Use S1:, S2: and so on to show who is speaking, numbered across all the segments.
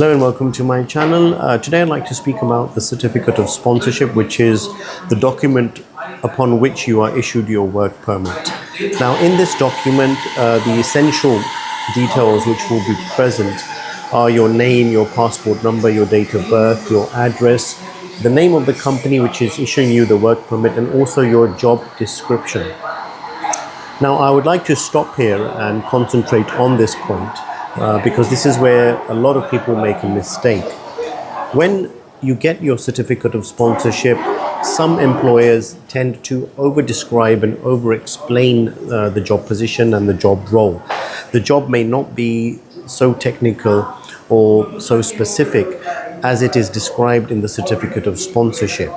S1: Hello and welcome to my channel. Today I'd like to speak about the certificate of sponsorship, which is the document upon which you are issued your work permit. Now in this document, the essential details which will be present are your name, your passport number, your date of birth, your address, the name of the company which is issuing you the work permit, and also your job description. Now I would like to stop here and concentrate on this point because this is where a lot of people make a mistake. When you get your certificate of sponsorship, some employers tend to over-describe and over-explain the job position and the job role. The job may not be so technical or so specific as it is described in the certificate of sponsorship.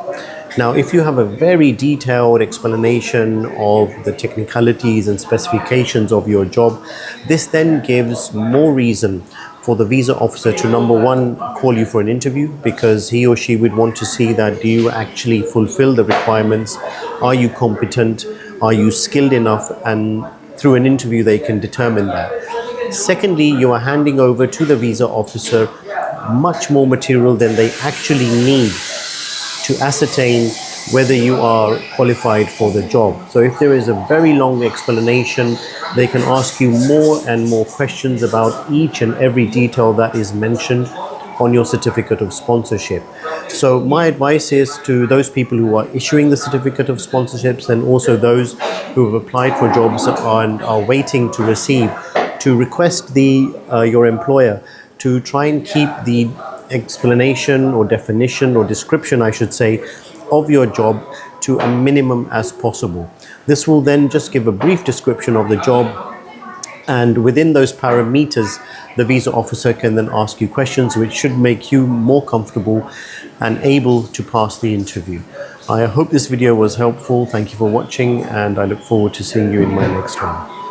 S1: Now, if you have a very detailed explanation of the technicalities and specifications of your job, this then gives more reason for the visa officer to, number one, call you for an interview, because he or she would want to see that do you actually fulfill the requirements, are you competent, are you skilled enough, and through an interview they can determine that. Secondly, you are handing over to the visa officer much more material than they actually need to ascertain whether you are qualified for the job. So if there is a very long explanation, they can ask you more and more questions about each and every detail that is mentioned on your certificate of sponsorship. So my advice is to those people who are issuing the certificate of sponsorships, and also those who have applied for jobs and are waiting to receive, to request your employer to try and keep the explanation or definition or description, I should say, of your job to a minimum as possible. This will then just give a brief description of the job, and within those parameters the visa officer can then ask you questions which should make you more comfortable and able to pass the interview. I hope this video was helpful. Thank you for watching, and I look forward to seeing you in my next one.